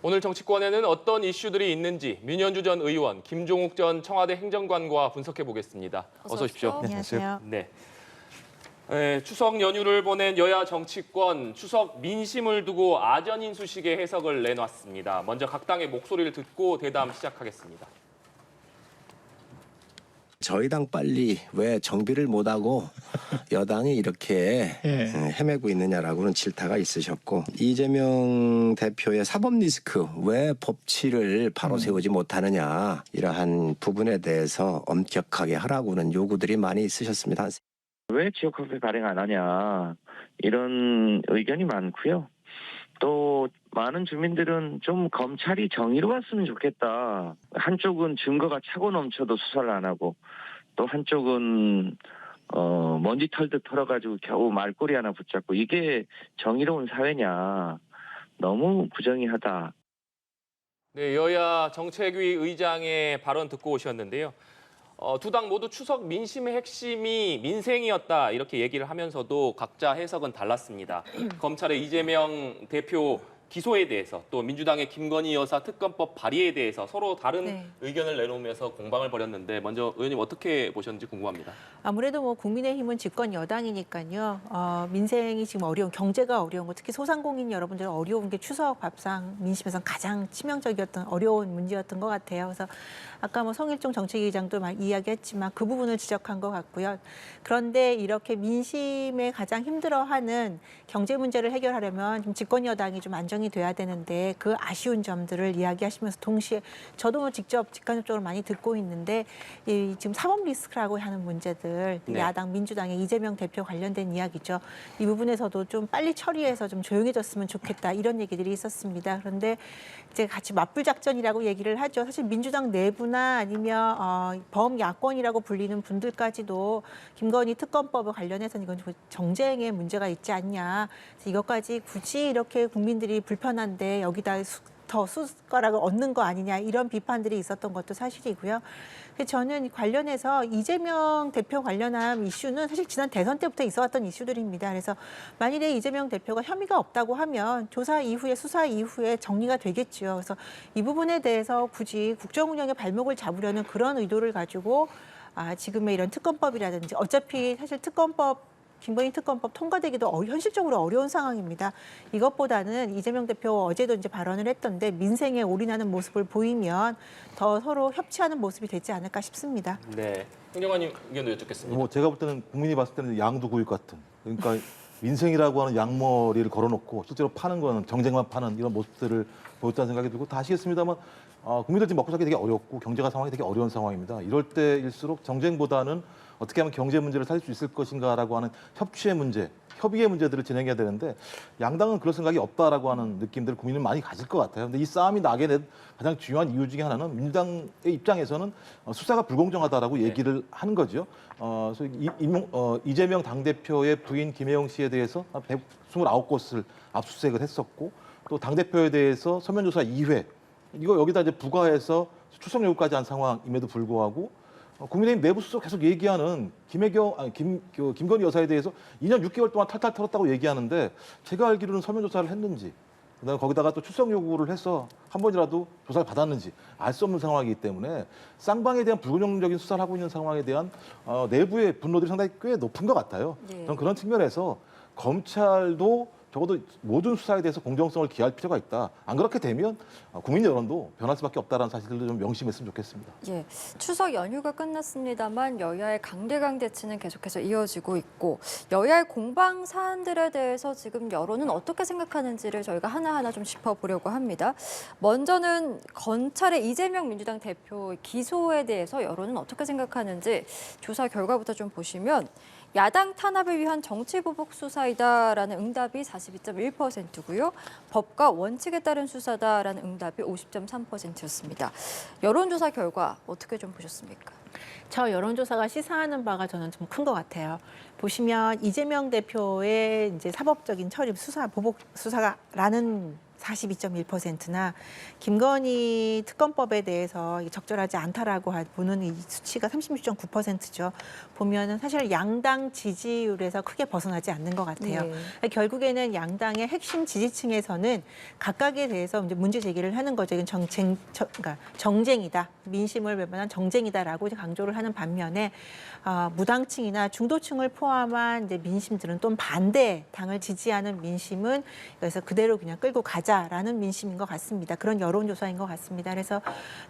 오늘 정치권에는 어떤 이슈들이 있는지 민현주 전 의원, 김종욱 전 청와대 행정관과 분석해 보겠습니다. 어서 오십시오. 안녕하세요. 네. 추석 연휴를 보낸 여야 정치권, 추석 민심을 두고 아전인수식의 해석을 내놨습니다. 먼저 각 당의 목소리를 듣고 대담 시작하겠습니다. 저희 당 빨리 왜 정비를 못하고 여당이 이렇게 헤매고 있느냐라고는 질타가 있으셨고, 이재명 대표의 사법 리스크 왜 법치를 바로 세우지 못하느냐, 이러한 부분에 대해서 엄격하게 하라고는 요구들이 많이 있으셨습니다. 왜 지역화폐 발행 안 하냐, 이런 의견이 많고요. 또 많은 주민들은 좀 검찰이 정의로웠으면 좋겠다. 한쪽은 증거가 차고 넘쳐도 수사를 안 하고, 또 한쪽은 먼지 털듯 털어가지고 겨우 말꼬리 하나 붙잡고, 이게 정의로운 사회냐. 너무 부정의하다. 네, 여야 정책위 의장의 발언 듣고 오셨는데요. 두 당 모두 추석 민심의 핵심이 민생이었다 이렇게 얘기를 하면서도 각자 해석은 달랐습니다. 검찰의 이재명 대표 기소에 대해서, 또 민주당의 김건희 여사 특검법 발의에 대해서 서로 다른 의견을 내놓으면서 공방을 벌였는데, 먼저 의원님 어떻게 보셨는지 궁금합니다. 아무래도 뭐 국민의힘은 집권 여당이니까요. 민생이 지금 어려운, 경제가 어려운 거, 특히 소상공인 여러분들 어려운 게 추석 밥상 민심에서 가장 치명적이었던 어려운 문제였던 것 같아요. 그래서 아까 뭐 성일종 정책위의장도 이야기했지만 그 부분을 지적한 것 같고요. 그런데 이렇게 민심에 가장 힘들어하는 경제 문제를 해결하려면 좀 집권 여당이 좀 안정이 돼야 되는데, 그 아쉬운 점들을 이야기하시면서 동시에 저도 직접 직간접적으로 많이 듣고 있는데, 지금 사법 리스크라고 하는 문제들, 야당 민주당의 이재명 대표 관련된 이야기죠. 이 부분에서도 좀 빨리 처리해서 좀 조용해졌으면 좋겠다, 이런 얘기들이 있었습니다. 그런데 이제 같이 맞불 작전이라고 얘기를 하죠. 사실 민주당 내부나 아니면 범야권이라고 불리는 분들까지도 김건희 특검법과 관련해서는 이건 정쟁의 문제가 있지 않냐, 이것까지 굳이 이렇게 국민들이 불편한데 여기다 더 숟가락을 얹는 거 아니냐, 이런 비판들이 있었던 것도 사실이고요. 저는 관련해서 이재명 대표 관련한 이슈는 사실 지난 대선 때부터 있어왔던 이슈들입니다. 그래서 만일에 이재명 대표가 혐의가 없다고 하면 조사 이후에, 수사 이후에 정리가 되겠죠. 그래서 이 부분에 대해서 굳이 국정 운영의 발목을 잡으려는 그런 의도를 가지고 지금의 이런 특검법이라든지, 어차피 사실 김건희 특검법 통과되기도 현실적으로 어려운 상황입니다. 이것보다는 이재명 대표 어제도 이제 발언을 했던데, 민생에 올인하는 모습을 보이면 더 서로 협치하는 모습이 되지 않을까 싶습니다. 네, 행정관님 의견도 여쭙겠습니다. 뭐 제가 볼 때는 국민이 봤을 때는 양두구육 같은, 그러니까 민생이라고 하는 양머리를 걸어놓고 실제로 파는 거는 정쟁만 파는 이런 모습들을 보였다는 생각이 들고, 다 아시겠습니다만 국민들 지금 먹고 살기 되게 어렵고 경제가 상황이 되게 어려운 상황입니다. 이럴 때일수록 정쟁보다는 어떻게 하면 경제 문제를 살릴 수 있을 것인가라고 하는 협치의 문제, 협의의 문제들을 진행해야 되는데, 양당은 그럴 생각이 없다라고 하는 느낌들을 국민은 많이 가질 것 같아요. 근데 이 싸움이 나게 된 가장 중요한 이유 중에 하나는 민주당의 입장에서는 수사가 불공정하다라고 얘기를 하는 거죠. 그래서 이재명 당대표의 부인 김혜영 씨에 대해서 129곳을 압수수색을 했었고, 또 당대표에 대해서 서면 조사 2회, 이거 여기다 이제 부과해서 출석 요구까지 한 상황임에도 불구하고, 국민의힘 내부수석 계속 얘기하는 김건희 여사에 대해서 2년 6개월 동안 탈탈 털었다고 얘기하는데, 제가 알기로는 서면 조사를 했는지, 그다음에 거기다가 또 출석 요구를 해서 한 번이라도 조사를 받았는지 알 수 없는 상황이기 때문에, 쌍방에 대한 불균형적인 수사를 하고 있는 상황에 대한 내부의 분노들이 상당히 꽤 높은 것 같아요. 저는 그런 측면에서 검찰도 적어도 모든 수사에 대해서 공정성을 기할 필요가 있다. 안 그렇게 되면 국민 여론도 변할 수밖에 없다는 사실들도 좀 명심했으면 좋겠습니다. 예, 추석 연휴가 끝났습니다만 여야의 강대강 대치는 계속해서 이어지고 있고, 여야의 공방 사안들에 대해서 지금 여론은 어떻게 생각하는지를 저희가 하나하나 좀 짚어보려고 합니다. 먼저는 검찰의 이재명 민주당 대표 기소에 대해서 여론은 어떻게 생각하는지 조사 결과부터 좀 보시면, 야당 탄압을 위한 정치보복 수사이다라는 응답이 42.1%고요. 법과 원칙에 따른 수사다라는 응답이 50.3%였습니다. 여론조사 결과 어떻게 좀 보셨습니까? 저 여론조사가 시사하는 바가 저는 좀 큰 것 같아요. 보시면 이재명 대표의 이제 사법적인 처리, 수사, 보복 수사라는 42.1%나 김건희 특검법에 대해서 적절하지 않다라고 보는 이 수치가 36.9%죠. 보면은 사실 양당 지지율에서 크게 벗어나지 않는 것 같아요. 결국에는 양당의 핵심 지지층에서는 각각에 대해서 이제 문제 제기를 하는 거죠. 이건 그러니까 정쟁이다, 민심을 외면한 정쟁이다라고 이제 강조를 하는 반면에 무당층이나 중도층을 포함한 이제 민심들은 또 반대 당을 지지하는 민심은 그래서 그대로 그냥 끌고 가자라는 민심인 것 같습니다. 그런 여론조사인 것 같습니다. 그래서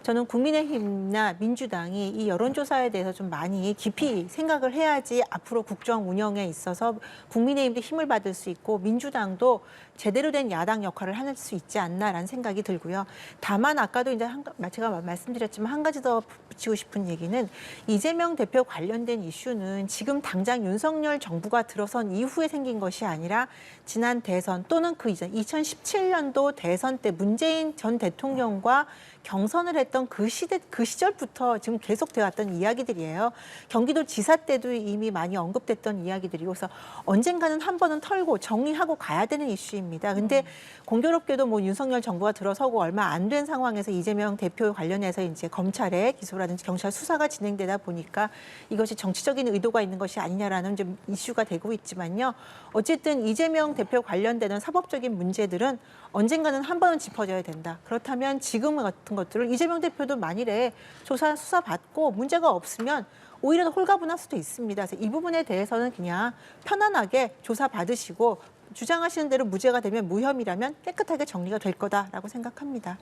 저는 국민의힘이나 민주당이 이 여론조사에 대해서 좀 많이 깊이 생각을 해야지 앞으로 국정 운영에 있어서 국민의힘도 힘을 받을 수 있고 민주당도 제대로 된 야당 역할을 할 수 있지 않나라는 생각이 들고요. 다만 아까도 이제 제가 말씀드렸지만 한 가지 더 붙이고 싶은 얘기는 이재명 대표 관련된 이슈는 지금 당장 윤석열 정부가 들어선 이후에 생긴 것이 아니라 지난 대선 또는 그 이전 2017년도 대선 때 문재인 전 대통령과 경선을 했던 그 시절부터 지금 계속되어 왔던 이야기들이에요. 경기도 지사 때도 이미 많이 언급됐던 이야기들이고 그래서 언젠가는 한 번은 털고 정리하고 가야 되는 이슈입니다. 근데 공교롭게도 뭐 윤석열 정부가 들어서고 얼마 안 된 상황에서 이재명 대표 관련해서 이제 검찰의 기소라든지 경찰 수사가 진행되다 보니까 이것이 정치적인 의도가 있는 것이 아니냐라는 좀 이슈가 되고 있지만요. 어쨌든 이재명 대표 관련되는 사법적인 문제들은 언젠가는 한 번은 짚어져야 된다. 그렇다면 지금 같은 것들을 이재명 대표도 만일에 조사 수사 받고 문제가 없으면 오히려 더 홀가분할 수도 있습니다. 그래서 이 부분에 대해서는 그냥 편안하게 조사 받으시고 주장하시는 대로 무죄가 되면 무혐의라면 깨끗하게 정리가 될 거다라고 생각합니다.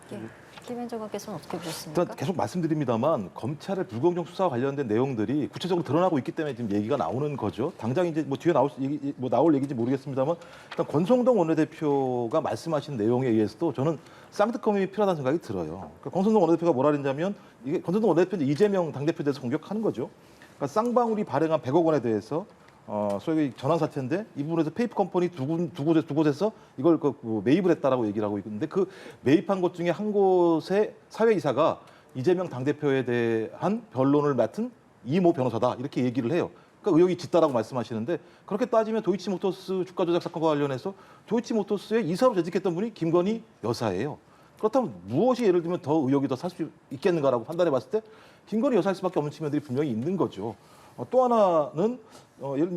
김현정 의원께서는 어떻게 보셨습니까? 일단 계속 말씀드립니다만 검찰의 불공정 수사와 관련된 내용들이 구체적으로 드러나고 있기 때문에 지금 얘기가 나오는 거죠. 당장 이제 뭐 뒤에 나올 얘기인지 모르겠습니다만 일단 권성동 원내대표가 말씀하신 내용에 의해서도 저는 쌍특검이 필요하다는 생각이 들어요. 그러니까 권성동 원내대표가 뭐라 그랬냐면 이게 권성동 원내대표는 이재명 당대표에 대해서 공격하는 거죠. 그러니까 쌍방울이 발행한 100억 원에 대해서 소위 전환 사채인데 이 부분에서 페이퍼 컴퍼니 두 곳에서 이걸 매입을 했다라고 얘기를 하고 있는데 그 매입한 곳 중에 한 곳의 사회이사가 이재명 당대표에 대한 변론을 맡은 이모 변호사다 이렇게 얘기를 해요. 그러니까 의혹이 짙다라고 말씀하시는데 그렇게 따지면 도이치모터스 주가 조작 사건과 관련해서 도이치모터스의 이사로 재직했던 분이 김건희 여사예요. 그렇다면 무엇이 예를 들면 더 의혹이 더 살 수 있겠는가라고 판단해 봤을 때 김건희 여사일 수밖에 없는 측면들이 분명히 있는 거죠. 또 하나는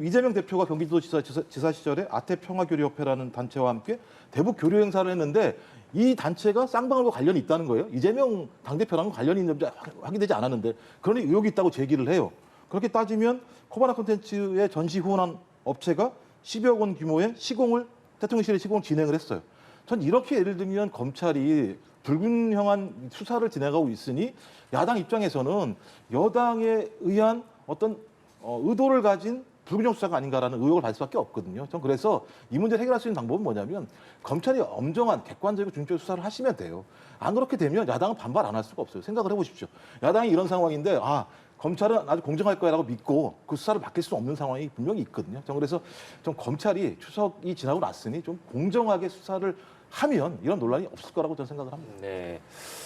이재명 대표가 경기도지사 시절에 아태평화교류협회라는 단체와 함께 대북 교류 행사를 했는데 이 단체가 쌍방울과 관련이 있다는 거예요. 이재명 당대표랑은 관련이 있는지 확인되지 않았는데 그러니 의혹이 있다고 제기를 해요. 그렇게 따지면 코바나 콘텐츠의 전시 후원한 업체가 10여 원 규모의 시공을 대통령실에 시공을 진행을 했어요. 전 이렇게 예를 들면 검찰이 불균형한 수사를 진행하고 있으니 야당 입장에서는 여당에 의한 어떤 의도를 가진 불균형 수사가 아닌가라는 의혹을 받을 수밖에 없거든요. 전 그래서 이 문제를 해결할 수 있는 방법은 뭐냐면 검찰이 엄정한 객관적이고 중립적인 수사를 하시면 돼요. 안 그렇게 되면 야당은 반발 안 할 수가 없어요. 생각을 해보십시오. 야당이 이런 상황인데 검찰은 아주 공정할 거야라고 믿고 그 수사를 맡길 수 없는 상황이 분명히 있거든요. 전 그래서 좀 검찰이 추석이 지나고 났으니 좀 공정하게 수사를 하면 이런 논란이 없을 거라고 저는 생각을 합니다. 네,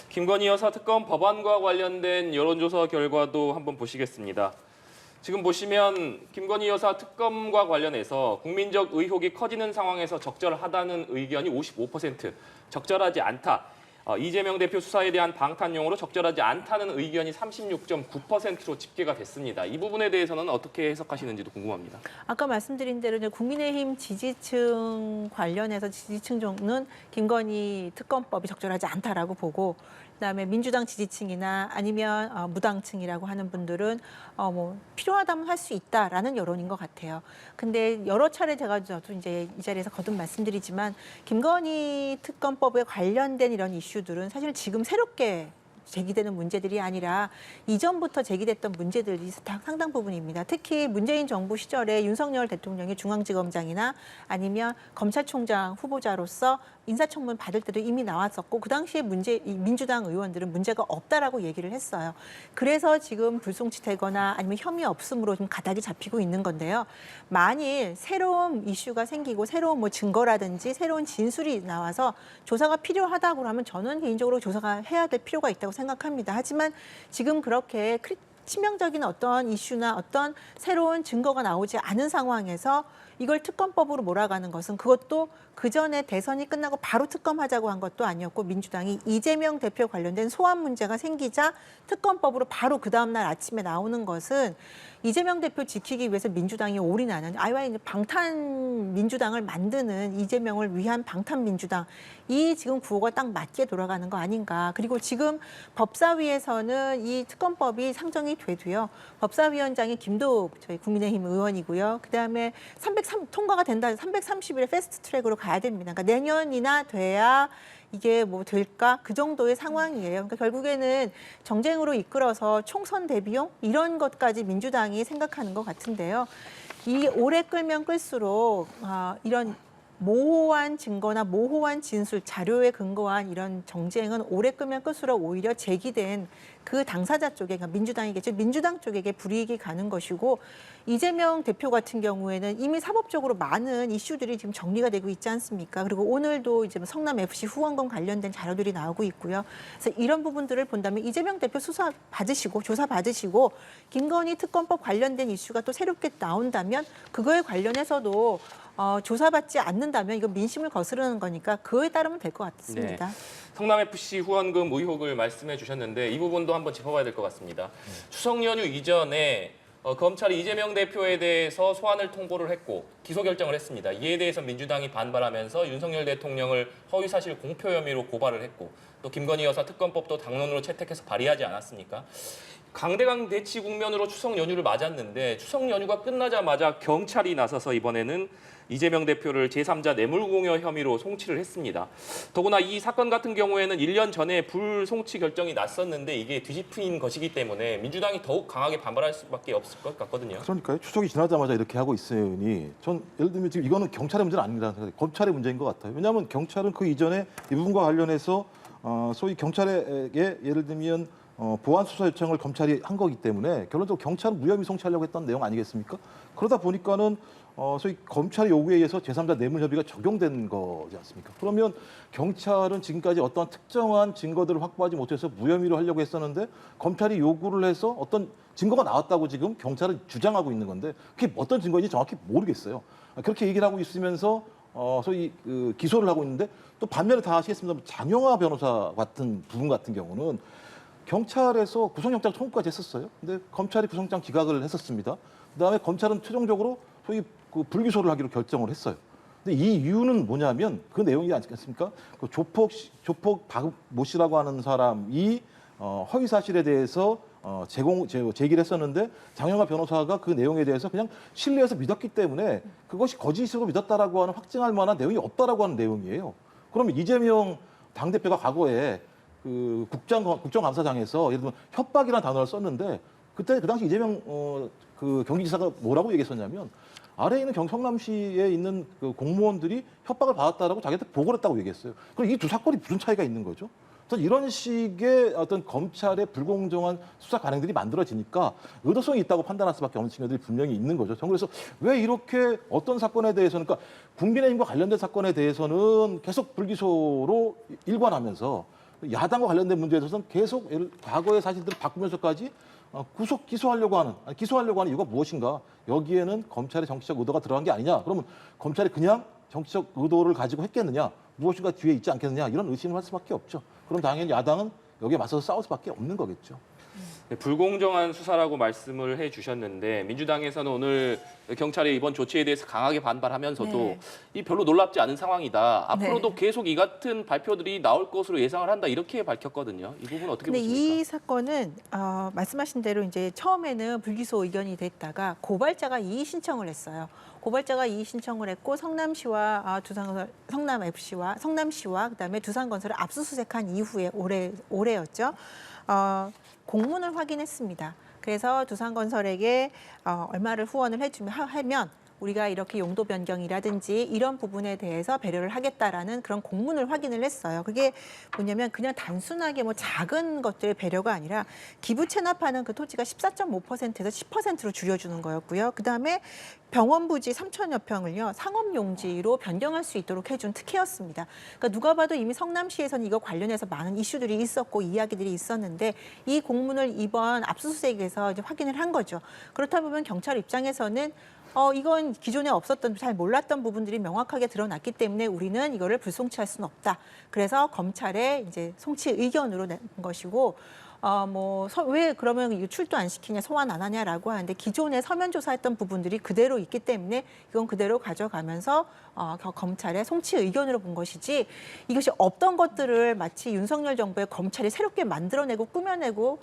김건희 여사 특검 법안과 관련된 여론조사 결과도 한번 보시겠습니다. 지금 보시면 김건희 여사 특검과 관련해서 국민적 의혹이 커지는 상황에서 적절하다는 의견이 55%, 적절하지 않다. 이재명 대표 수사에 대한 방탄용으로 적절하지 않다는 의견이 36.9%로 집계가 됐습니다. 이 부분에 대해서는 어떻게 해석하시는지도 궁금합니다. 아까 말씀드린 대로 이제 국민의힘 지지층 관련해서 지지층은 김건희 특검법이 적절하지 않다라고 보고 그다음에 민주당 지지층이나 아니면 무당층이라고 하는 분들은 뭐 필요하다면 할 수 있다라는 여론인 것 같아요. 근데 여러 차례 저도 이제 이 자리에서 거듭 말씀드리지만 김건희 특검법에 관련된 이런 이슈들은 사실 지금 새롭게 제기되는 문제들이 아니라 이전부터 제기됐던 문제들이 상당 부분입니다. 특히 문재인 정부 시절에 윤석열 대통령이 중앙지검장이나 아니면 검찰총장 후보자로서 인사청문 받을 때도 이미 나왔었고 그 당시에 민주당 의원들은 문제가 없다라고 얘기를 했어요. 그래서 지금 불송치되거나 아니면 혐의 없음으로 좀 가닥이 잡히고 있는 건데요. 만일 새로운 이슈가 생기고 새로운 뭐 증거라든지 새로운 진술이 나와서 조사가 필요하다고 하면 저는 개인적으로 조사가 해야 될 필요가 있다고 생각합니다. 하지만 지금 그렇게 치명적인 어떤 이슈나 어떤 새로운 증거가 나오지 않은 상황에서 이걸 특검법으로 몰아가는 것은 그것도 그 전에 대선이 끝나고 바로 특검하자고 한 것도 아니었고 민주당이 이재명 대표 관련된 소환 문제가 생기자 특검법으로 바로 그 다음날 아침에 나오는 것은 이재명 대표 지키기 위해서 민주당이 올인하는 아예 방탄 민주당을 만드는 이재명을 위한 방탄 민주당 이 지금 구호가 딱 맞게 돌아가는 거 아닌가. 그리고 지금 법사위에서는 이 특검법이 상정이 돼도요. 법사위원장이 김도욱 저희 국민의힘 의원이고요. 그다음에 통과가 된다. 330일에 패스트 트랙으로 가야 됩니다. 그러니까 내년이나 돼야 이게 뭐 될까? 그 정도의 상황이에요. 그러니까 결국에는 정쟁으로 이끌어서 총선 대비용 이런 것까지 민주당이 생각하는 것 같은데요. 이 오래 끌면 끌수록 이런 모호한 증거나 모호한 진술, 자료에 근거한 이런 정쟁은 오래 끌면 끌수록 오히려 제기된 그 당사자 쪽에, 그러니까 민주당이겠죠. 민주당 쪽에게 불이익이 가는 것이고 이재명 대표 같은 경우에는 이미 사법적으로 많은 이슈들이 지금 정리가 되고 있지 않습니까? 그리고 오늘도 이제 성남FC 후원금 관련된 자료들이 나오고 있고요. 그래서 이런 부분들을 본다면 이재명 대표 수사 받으시고 조사 받으시고 김건희 특검법 관련된 이슈가 또 새롭게 나온다면 그거에 관련해서도 조사받지 않는다면 이거 민심을 거스르는 거니까 그거에 따르면 될 것 같습니다. 네. 성남FC 후원금 의혹을 말씀해 주셨는데 이 부분도 한번 짚어봐야 될 것 같습니다. 추석 연휴 이전에 검찰이 이재명 대표에 대해서 소환을 통보를 했고 기소 결정을 했습니다. 이에 대해서 민주당이 반발하면서 윤석열 대통령을 허위사실 공표 혐의로 고발을 했고 또 김건희 여사 특검법도 당론으로 채택해서 발의하지 않았습니까? 강대강 대치 국면으로 추석 연휴를 맞았는데 추석 연휴가 끝나자마자 경찰이 나서서 이번에는 이재명 대표를 제3자 뇌물공여 혐의로 송치를 했습니다. 더구나 이 사건 같은 경우에는 1년 전에 불송치 결정이 났었는데 이게 뒤집힌 것이기 때문에 민주당이 더욱 강하게 반발할 수밖에 없을 것 같거든요. 그러니까요. 추석이 지나자마자 이렇게 하고 있으니 전 예를 들면 지금 이거는 경찰의 문제는 아닙니다. 검찰의 문제인 것 같아요. 왜냐하면 경찰은 그 이전에 이 부분과 관련해서 소위 경찰에게 예를 들면 보안 수사 요청을 검찰이 한 거기 때문에 결론적으로 경찰은 무혐의 송치하려고 했던 내용 아니겠습니까? 그러다 보니까는 소위 검찰의 요구에 의해서 제3자 뇌물 협의가 적용된 거지 않습니까? 그러면 경찰은 지금까지 어떠한 특정한 증거들을 확보하지 못해서 무혐의로 하려고 했었는데 검찰이 요구를 해서 어떤 증거가 나왔다고 지금 경찰은 주장하고 있는 건데 그게 어떤 증거인지 정확히 모르겠어요. 그렇게 얘기를 하고 있으면서 소위 기소를 하고 있는데 또 반면에 다 아시겠습니다만 장영하 변호사 같은 부분 같은 경우는 경찰에서 구속영장 청구까지 했었어요. 근데 검찰이 구속영장 기각을 했었습니다. 그다음에 검찰은 최종적으로 소위 불기소를 하기로 결정을 했어요. 근데 이 이유는 뭐냐면 그 내용이 아니겠습니까? 그 조폭 모 씨라고 하는 사람이 허위 사실에 대해서 제기를 했었는데 장영하 변호사가 그 내용에 대해서 그냥 신뢰해서 믿었기 때문에 그것이 거짓으로 믿었다라고 하는 확증할 만한 내용이 없다라고 하는 내용이에요. 그러면 이재명 당대표가 과거에 그 국정감사장에서 예를 들면 협박이라는 단어를 썼는데 그때 그 당시 이재명 그 경기지사가 뭐라고 얘기했었냐면 아래에 있는 성남시에 있는 그 공무원들이 협박을 받았다라고 자기한테 보고를 했다고 얘기했어요. 그럼 이 두 사건이 무슨 차이가 있는 거죠? 그래서 이런 식의 어떤 검찰의 불공정한 수사 관행들이 만들어지니까 의도성이 있다고 판단할 수밖에 없는 측면들이 분명히 있는 거죠. 저는 그래서 왜 이렇게 어떤 사건에 대해서는 그러니까 국민의힘과 관련된 사건에 대해서는 계속 불기소로 일관하면서 야당과 관련된 문제에 대해서는 계속 과거의 사실들을 바꾸면서까지 구속 기소하려고 하는 이유가 무엇인가? 여기에는 검찰의 정치적 의도가 들어간 게 아니냐? 그러면 검찰이 그냥 정치적 의도를 가지고 했겠느냐? 무엇인가 뒤에 있지 않겠느냐? 이런 의심을 할 수밖에 없죠. 그럼 당연히 야당은 여기에 맞서서 싸울 수밖에 없는 거겠죠. 네, 불공정한 수사라고 말씀을 해주셨는데 민주당에서는 오늘 경찰의 이번 조치에 대해서 강하게 반발하면서도 네. 이 별로 놀랍지 않은 상황이다. 앞으로도 네. 계속 이 같은 발표들이 나올 것으로 예상을 한다. 이렇게 밝혔거든요. 이 부분 어떻게 근데 보십니까? 이 사건은 말씀하신 대로 이제 처음에는 불기소 의견이 됐다가 고발자가 이의 신청을 했어요. 고발자가 이의 신청을 했고 성남시와 성남FC와 성남시와 그다음에 두산건설을 압수수색한 이후에 올해였죠. 공문을 확인했습니다. 그래서 두산건설에게 얼마를 후원을 하면 우리가 이렇게 용도 변경이라든지 이런 부분에 대해서 배려를 하겠다라는 그런 공문을 확인을 했어요. 그게 뭐냐면 그냥 단순하게 뭐 작은 것들의 배려가 아니라 기부 체납하는 그 토지가 14.5%에서 10%로 줄여주는 거였고요. 그다음에 병원 부지 3천여 평을요 상업용지로 변경할 수 있도록 해준 특혜였습니다. 그러니까 누가 봐도 이미 성남시에서는 이거 관련해서 많은 이슈들이 있었고 이야기들이 있었는데 이 공문을 이번 압수수색에서 이제 확인을 한 거죠. 그렇다 보면 경찰 입장에서는 이건 기존에 없었던 잘 몰랐던 부분들이 명확하게 드러났기 때문에 우리는 이거를 불송치할 수는 없다. 그래서 검찰에 이제 송치 의견으로 낸 것이고 왜 그러면 이거 출두 안 시키냐, 소환 안 하냐라고 하는데 기존에 서면 조사했던 부분들이 그대로 있기 때문에 이건 그대로 가져가면서 검찰의 송치 의견으로 본 것이지 이것이 없던 것들을 마치 윤석열 정부의 검찰이 새롭게 만들어내고 꾸며내고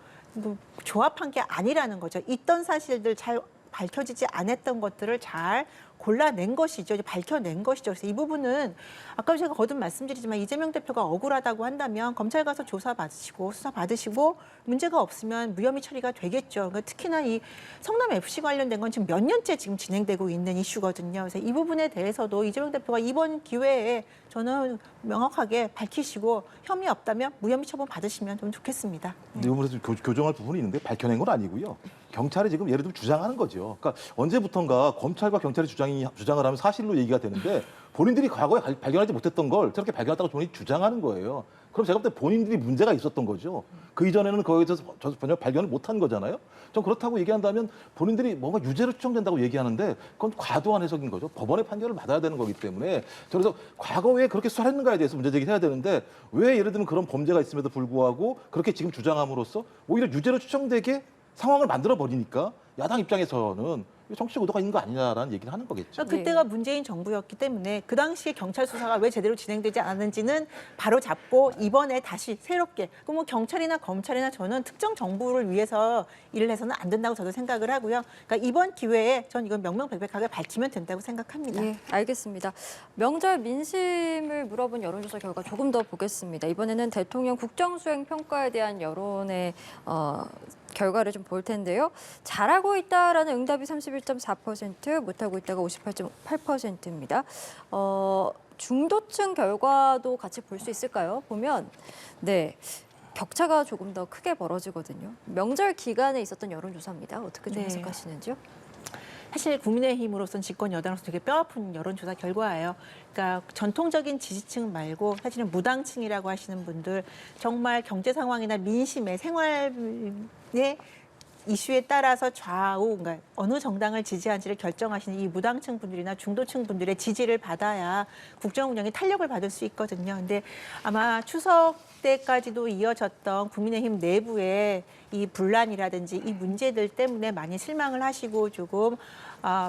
조합한 게 아니라는 거죠. 있던 사실들 잘 밝혀지지 않았던 것들을 잘 골라낸 것이죠. 밝혀낸 것이죠. 그래서 이 부분은 아까 제가 거듭 말씀드리지만 이재명 대표가 억울하다고 한다면 검찰 가서 조사 받으시고 수사 받으시고 문제가 없으면 무혐의 처리가 되겠죠. 그러니까 특히나 이 성남 FC 관련된 건 지금 몇 년째 지금 진행되고 있는 이슈거든요. 그래서 이 부분에 대해서도 이재명 대표가 이번 기회에 저는 명확하게 밝히시고 혐의 없다면 무혐의 처분 받으시면 좀 좋겠습니다. 근데 이 부분에서 교정할 부분이 있는데 밝혀낸 건 아니고요. 경찰이 지금 예를 들면 주장하는 거죠. 그러니까 언제부턴가 검찰과 경찰이 주장을 하면 사실로 얘기가 되는데 본인들이 과거에 발견하지 못했던 걸 저렇게 발견했다고 본인이 주장하는 거예요. 그럼 제가 볼 때 본인들이 문제가 있었던 거죠. 그 이전에는 거기서 전혀 발견을 못한 거잖아요. 전 그렇다고 얘기한다면 본인들이 뭔가 유죄로 추정된다고 얘기하는데 그건 과도한 해석인 거죠. 법원의 판결을 받아야 되는 거기 때문에 그래서 과거에 그렇게 수사했는가에 대해서 문제 제기를 해야 되는데 왜 예를 들면 그런 범죄가 있음에도 불구하고 그렇게 지금 주장함으로써 오히려 유죄로 추정되게 상황을 만들어 버리니까 야당 입장에서는 정치적 의도가 있는 거 아니냐라는 얘기를 하는 거겠죠. 그러니까 그때가 문재인 정부였기 때문에 그 당시에 경찰 수사가 왜 제대로 진행되지 않았는지는 바로 잡고 이번에 다시 새롭게 그럼 경찰이나 검찰이나 저는 특정 정부를 위해서 일을 해서는 안 된다고 저도 생각을 하고요. 그러니까 이번 기회에 전 이건 명명백백하게 밝히면 된다고 생각합니다. 예, 알겠습니다. 명절 민심을 물어본 여론조사 결과 조금 더 보겠습니다. 이번에는 대통령 국정수행 평가에 대한 여론의 결과를 좀 볼 텐데요. 잘하고 있다라는 응답이 31.4%, 못하고 있다가 58.8%입니다. 중도층 결과도 같이 볼 수 있을까요? 보면 네. 격차가 조금 더 크게 벌어지거든요. 명절 기간에 있었던 여론조사입니다. 어떻게 좀 네. 해석하시는지요? 사실 국민의힘으로서는 집권 여당으로서 되게 뼈아픈 여론조사 결과예요. 그러니까 전통적인 지지층 말고 사실은 무당층이라고 하시는 분들 정말 경제 상황이나 민심의 생활의 이슈에 따라서 좌우, 그러니까 어느 정당을 지지한지를 결정하시는 이 무당층 분들이나 중도층 분들의 지지를 받아야 국정 운영에 탄력을 받을 수 있거든요. 근데 아마 추석 때까지도 이어졌던 국민의힘 내부의 이 분란이라든지 이 문제들 때문에 많이 실망을 하시고 조금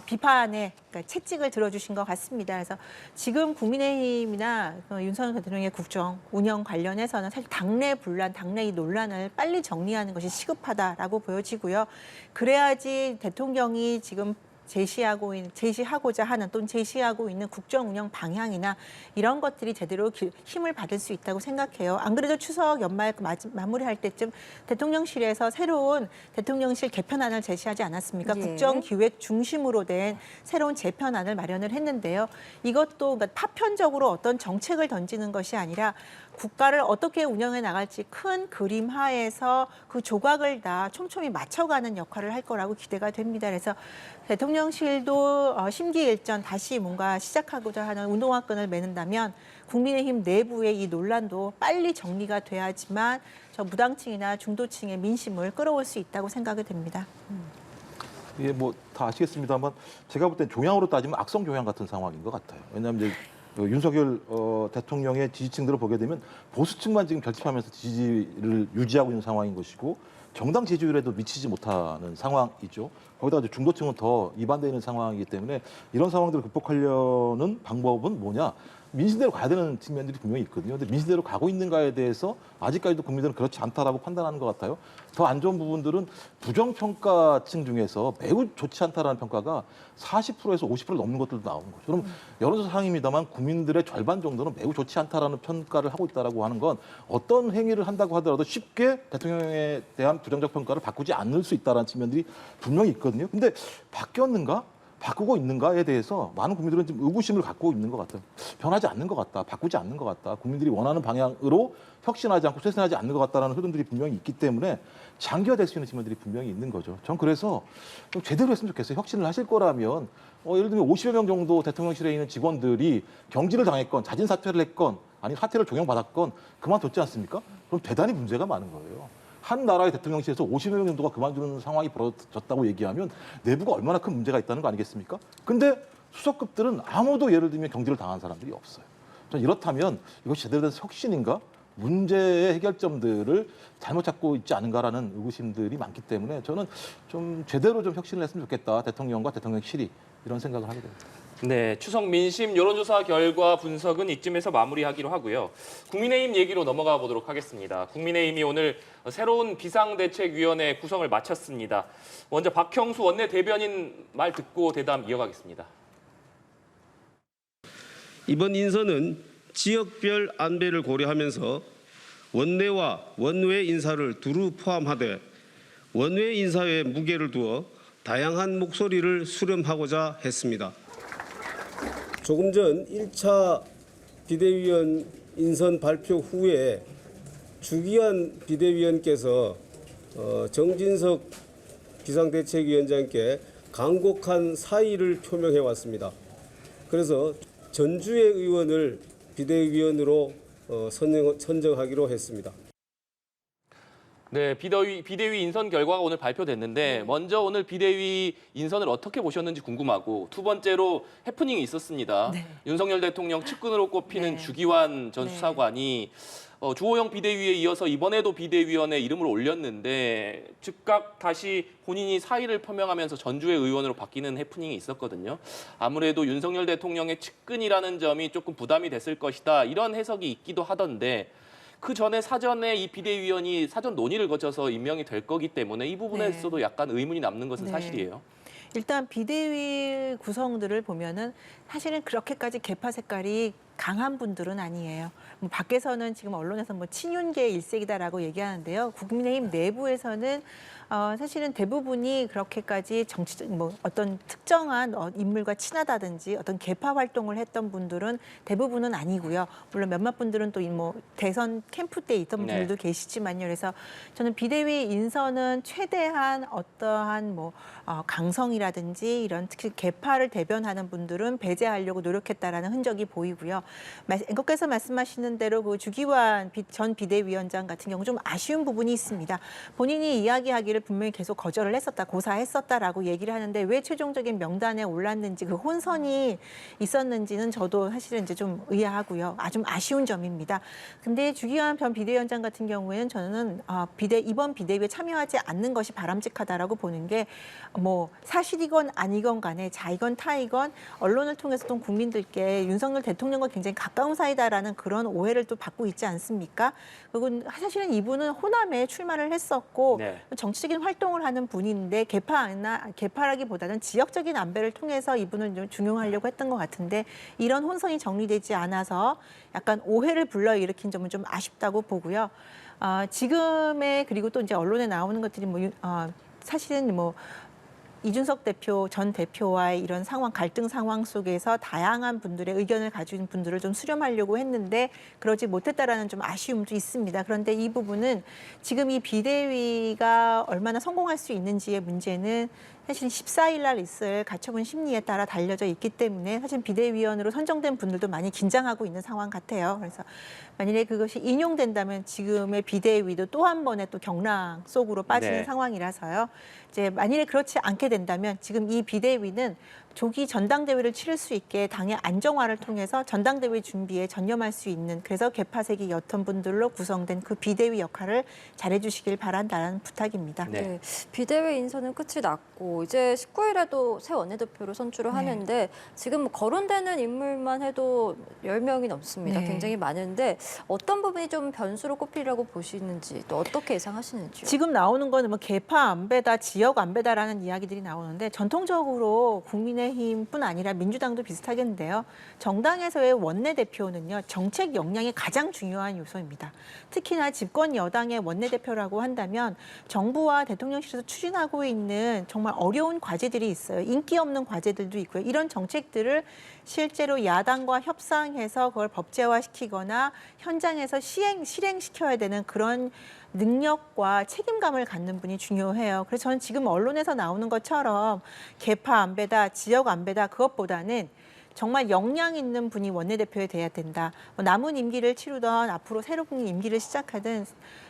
비판에 그러니까 채찍을 들어주신 것 같습니다. 그래서 지금 국민의힘이나 윤석열 대통령의 국정 운영 관련해서는 사실 당내 분란, 당내 이 논란을 빨리 정리하는 것이 시급하다라고 보여지고요. 그래야지 대통령이 지금 제시하고자 하는 또는 제시하고 있는 국정 운영 방향이나 이런 것들이 제대로 힘을 받을 수 있다고 생각해요. 안 그래도 추석 연말 마무리할 때쯤 대통령실에서 새로운 대통령실 개편안을 제시하지 않았습니까? 예. 국정기획 중심으로 된 새로운 재편안을 마련을 했는데요. 이것도 그러니까 파편적으로 어떤 정책을 던지는 것이 아니라 국가를 어떻게 운영해 나갈지 큰 그림 하에서 그 조각을 다 촘촘히 맞춰가는 역할을 할 거라고 기대가 됩니다. 그래서 대통령실도 심기일전 다시 뭔가 시작하고자 하는 운동화끈을 매는다면 국민의힘 내부의 이 논란도 빨리 정리가 돼야지만 저 무당층이나 중도층의 민심을 끌어올 수 있다고 생각이 됩니다. 예, 뭐 다 아시겠습니다만 제가 볼 땐 종양으로 따지면 악성 종양 같은 상황인 것 같아요. 왜냐하면 이제 윤석열 대통령의 지지층들을 보게 되면 보수층만 지금 결집하면서 지지를 유지하고 있는 상황인 것이고 정당 지지율에도 미치지 못하는 상황이죠. 거기다가 이제 중도층은 더 이반되어 있는 상황이기 때문에 이런 상황들을 극복하려는 방법은 뭐냐? 민심대로 가야 되는 측면들이 분명히 있거든요. 근데 민심대로 가고 있는가에 대해서 아직까지도 국민들은 그렇지 않다라고 판단하는 것 같아요. 더 안 좋은 부분들은 부정평가층 중에서 매우 좋지 않다라는 평가가 40%에서 50% 넘는 것들도 나오는 거죠. 그럼 여론조사 상황입니다만 국민들의 절반 정도는 매우 좋지 않다라는 평가를 하고 있다라고 하는 건 어떤 행위를 한다고 하더라도 쉽게 대통령에 대한 부정적 평가를 바꾸지 않을 수 있다라는 측면들이 분명히 있거든요. 근데 바뀌었는가? 바꾸고 있는가에 대해서 많은 국민들은 지금 의구심을 갖고 있는 것 같아요. 변하지 않는 것 같다. 바꾸지 않는 것 같다. 국민들이 원하는 방향으로 혁신하지 않고 쇄신하지 않는 것 같다는 흐름들이 분명히 있기 때문에 장기화될 수 있는 측면들이 분명히 있는 거죠. 전 그래서 좀 제대로 했으면 좋겠어요. 혁신을 하실 거라면 예를 들면 50여 명 정도 대통령실에 있는 직원들이 경질을 당했건 자진 사퇴를 했건 아니 사퇴를 종용받았건 그만뒀지 않습니까? 그럼 대단히 문제가 많은 거예요. 한 나라의 대통령실에서 50여 명 정도가 그만두는 상황이 벌어졌다고 얘기하면 내부가 얼마나 큰 문제가 있다는 거 아니겠습니까? 근데 수석급들은 아무도 예를 들면 경질을 당한 사람들이 없어요. 저는 이렇다면 이것이 제대로 된 혁신인가? 문제의 해결점들을 잘못 찾고 있지 않은가라는 의구심들이 많기 때문에 저는 좀 제대로 좀 혁신을 했으면 좋겠다. 대통령과 대통령실이 이런 생각을 하게 됩니다. 네, 추석 민심 여론조사 결과 분석은 이쯤에서 마무리하기로 하고요. 국민의힘 얘기로 넘어가 보도록 하겠습니다. 국민의힘이 오늘 새로운 비상대책위원회 구성을 마쳤습니다. 먼저 박형수 원내대변인 말 듣고 대담 이어가겠습니다. 이번 인선은 지역별 안배를 고려하면서 원내와 원외 인사를 두루 포함하되 원외 인사에 무게를 두어 다양한 목소리를 수렴하고자 했습니다. 조금 전 1차 비대위원 인선 발표 후에 주기환 비대위원께서 정진석 비상대책위원장께 간곡한 사의를 표명해 왔습니다. 그래서 전주의 의원을 비대위원으로 선정하기로 했습니다. 네, 비대위 인선 결과가 오늘 발표됐는데 먼저 오늘 비대위 인선을 어떻게 보셨는지 궁금하고 두 번째로 해프닝이 있었습니다. 네. 윤석열 대통령 측근으로 꼽히는 네. 주기환 전 네. 수사관이 주호영 비대위에 이어서 이번에도 비대위원회 이름을 올렸는데 즉각 다시 본인이 사의를 표명하면서 전주의 의원으로 바뀌는 해프닝이 있었거든요. 아무래도 윤석열 대통령의 측근이라는 점이 조금 부담이 됐을 것이다. 이런 해석이 있기도 하던데 그 전에 사전에 이 비대위원이 사전 논의를 거쳐서 임명이 될 거기 때문에 이 부분에서도 약간 의문이 남는 것은 네. 사실이에요. 일단 비대위 구성들을 보면은 사실은 그렇게까지 계파 색깔이 강한 분들은 아니에요. 뭐 밖에서는 지금 언론에서 뭐 친윤계 일색이다라고 얘기하는데요. 국민의힘 내부에서는 사실은 대부분이 그렇게까지 정치적 뭐 어떤 특정한 인물과 친하다든지 어떤 계파 활동을 했던 분들은 대부분은 아니고요. 물론 몇몇 분들은 또 뭐 대선 캠프 때 있던 네. 분들도 계시지만요. 그래서 저는 비대위 인선은 최대한 어떠한 뭐 강성이라든지 이런 특히 계파를 대변하는 분들은 배제하려고 노력했다라는 흔적이 보이고요. 앵커께서 말씀하시는 대로 그 주기환 전 비대위원장 같은 경우 좀 아쉬운 부분이 있습니다. 본인이 이야기하기를 분명히 계속 거절을 했었다, 고사했었다라고 얘기를 하는데 왜 최종적인 명단에 올랐는지 그 혼선이 있었는지는 저도 사실은 이제 좀 의아하고요. 좀 아쉬운 점입니다. 근데 주기환 전 비대위원장 같은 경우에는 저는 이번 비대위에 참여하지 않는 것이 바람직하다라고 보는 게 뭐 사실이건 아니건 간에 자이건 타이건 언론을 통해서 또 국민들께 윤석열 대통령과 굉장히 가까운 사이다라는 그런 오해를 또 받고 있지 않습니까? 그리고 사실은 이분은 호남에 출마를 했었고 네. 정치적인 활동을 하는 분인데 계파라기보다는 지역적인 안배를 통해서 이분을 좀 중용하려고 했던 것 같은데 이런 혼선이 정리되지 않아서 약간 오해를 불러일으킨 점은 좀 아쉽다고 보고요. 지금의 그리고 또 이제 언론에 나오는 것들이 사실은 이준석 대표 전 대표와의 이런 갈등 상황 속에서 다양한 분들의 의견을 가진 분들을 좀 수렴하려고 했는데 그러지 못했다라는 좀 아쉬움도 있습니다. 그런데 이 부분은 지금 이 비대위가 얼마나 성공할 수 있는지의 문제는 사실 14일 날 있을 가처분 심리에 따라 달려져 있기 때문에 사실 비대위원으로 선정된 분들도 많이 긴장하고 있는 상황 같아요. 그래서 만일에 그것이 인용된다면 지금의 비대위도 또 한 번의 또 경랑 속으로 빠지는 네. 상황이라서요. 이제 만일에 그렇지 않게 된다면 지금 이 비대위는 조기 전당대회를 치를 수 있게 당의 안정화를 통해서 전당대회 준비에 전념할 수 있는 그래서 계파색이 옅은 분들로 구성된 그 비대위 역할을 잘해 주시길 바란다는 부탁입니다. 네. 네. 비대위 인선은 끝이 났고 이제 19일에도 새 원내대표를 선출을 하는데 지금 거론되는 인물만 해도 10명이 넘습니다. 네. 굉장히 많은데 어떤 부분이 좀 변수로 꼽히려고 보시는지 또 어떻게 예상하시는지요? 지금 나오는 거는 뭐 계파 안배다, 지역 안배다라는 이야기들이 나오는데 전통적으로 국민의힘뿐 아니라 민주당도 비슷하겠는데요. 정당에서의 원내대표는요. 정책 역량이 가장 중요한 요소입니다. 특히나 집권 여당의 원내대표라고 한다면 정부와 대통령실에서 추진하고 있는 정말 어려운 과제들이 있어요. 인기 없는 과제들도 있고요. 이런 정책들을 실제로 야당과 협상해서 그걸 법제화시키거나 현장에서 실행시켜야 되는 그런 능력과 책임감을 갖는 분이 중요해요. 그래서 저는 지금 언론에서 나오는 것처럼 계파 안배다, 지역 안배다 그것보다는 정말 역량 있는 분이 원내대표에 돼야 된다. 뭐 남은 임기를 치르던 앞으로 새로운 임기를 시작하든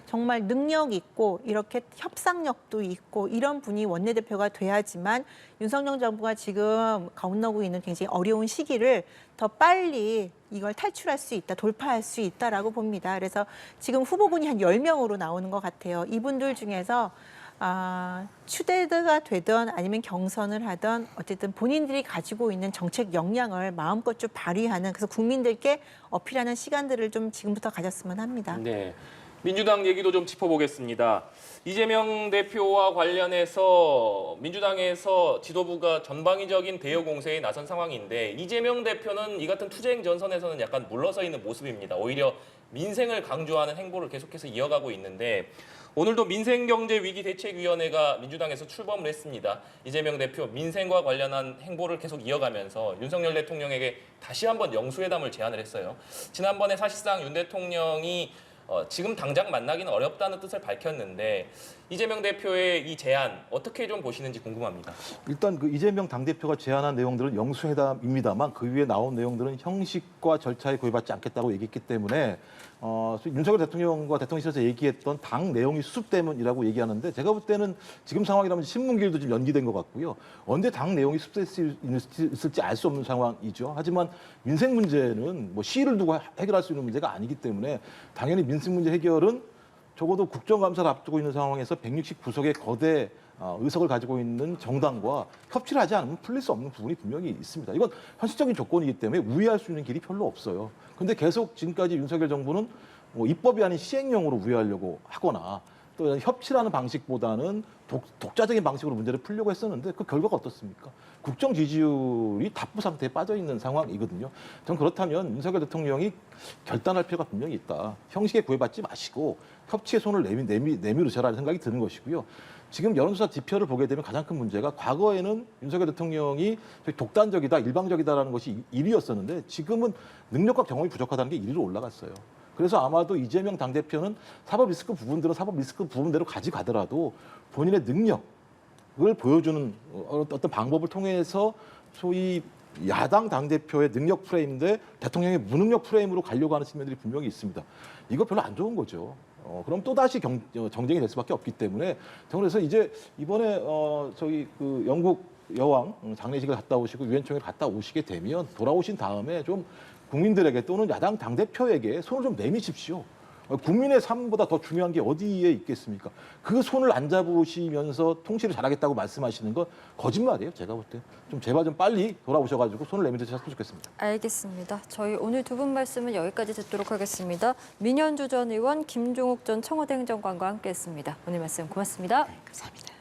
정말 능력 있고 이렇게 협상력도 있고 이런 분이 원내대표가 돼야지만 윤석열 정부가 지금 건너고 있는 굉장히 어려운 시기를 더 빨리 이걸 탈출할 수 있다, 돌파할 수 있다라고 봅니다. 그래서 지금 후보군이 한 10명으로 나오는 것 같아요. 이분들 중에서 추대가 되든 아니면 경선을 하든 어쨌든 본인들이 가지고 있는 정책 역량을 마음껏 좀 발휘하는, 그래서 국민들께 어필하는 시간들을 좀 지금부터 가졌으면 합니다. 네. 민주당 얘기도 좀 짚어보겠습니다. 이재명 대표와 관련해서 민주당에서 지도부가 전방위적인 대여 공세에 나선 상황인데 이재명 대표는 이 같은 투쟁 전선에서는 약간 물러서 있는 모습입니다. 오히려 민생을 강조하는 행보를 계속해서 이어가고 있는데 오늘도 민생경제위기대책위원회가 민주당에서 출범을 했습니다. 이재명 대표 민생과 관련한 행보를 계속 이어가면서 윤석열 대통령에게 다시 한번 영수회담을 제안을 했어요. 지난번에 사실상 윤 대통령이 지금 당장 만나기는 어렵다는 뜻을 밝혔는데 이재명 대표의 이 제안 어떻게 좀 보시는지 궁금합니다. 일단 그 이재명 당대표가 제안한 내용들은 영수회담입니다만 그 위에 나온 내용들은 형식과 절차에 구애받지 않겠다고 얘기했기 때문에 윤석열 대통령과 대통령실에서 얘기했던 당 내용이 수습되면이라고 얘기하는데 제가 볼 때는 지금 상황이라면 신문길도 좀 연기된 것 같고요. 언제 당 내용이 수습될 수 있을지 알 수 없는 상황이죠. 하지만 민생 문제는 뭐 시일을 두고 해결할 수 있는 문제가 아니기 때문에 당연히 민생 문제 해결은 적어도 국정감사를 앞두고 있는 상황에서 169석의 거대 의석을 가지고 있는 정당과 협치를 하지 않으면 풀릴 수 없는 부분이 분명히 있습니다. 이건 현실적인 조건이기 때문에 우회할 수 있는 길이 별로 없어요. 그런데 계속 지금까지 윤석열 정부는 뭐 입법이 아닌 시행령으로 우회하려고 하거나 또 협치라는 방식보다는 독자적인 방식으로 문제를 풀려고 했었는데 그 결과가 어떻습니까? 국정 지지율이 답부 상태에 빠져 있는 상황이거든요. 저는 그렇다면 윤석열 대통령이 결단할 필요가 분명히 있다. 형식에 구애받지 마시고 협치의 손을 내밀으셔라는 생각이 드는 것이고요. 지금 여론조사 지표를 보게 되면 가장 큰 문제가 과거에는 윤석열 대통령이 독단적이다, 일방적이다라는 것이 1위였었는데 지금은 능력과 경험이 부족하다는 게 1위로 올라갔어요. 그래서 아마도 이재명 당대표는 사법 리스크 부분들은 사법 리스크 부분대로 가져가더라도 본인의 능력을 보여주는 어떤 방법을 통해서 소위 야당 당대표의 능력 프레임 대 대통령의 무능력 프레임으로 가려고 하는 측면들이 분명히 있습니다. 이거 별로 안 좋은 거죠. 그럼 또다시 정쟁이 될 수밖에 없기 때문에 저는 그래서 이제 이번에 저희 그 영국 여왕 장례식을 갔다 오시고 유엔 총회를 갔다 오시게 되면 돌아오신 다음에 좀 국민들에게 또는 야당 당대표에게 손을 좀 내미십시오. 국민의 삶보다 더 중요한 게 어디에 있겠습니까? 그 손을 안 잡으시면서 통치를 잘하겠다고 말씀하시는 건 거짓말이에요. 제가 볼 때. 좀 제발 좀 빨리 돌아오셔가지고 손을 내밀으셨으면 좋겠습니다. 알겠습니다. 저희 오늘 두 분 말씀은 여기까지 듣도록 하겠습니다. 민현주 전 의원, 김종욱 전 청와대 행정관과 함께했습니다. 오늘 말씀 고맙습니다. 감사합니다.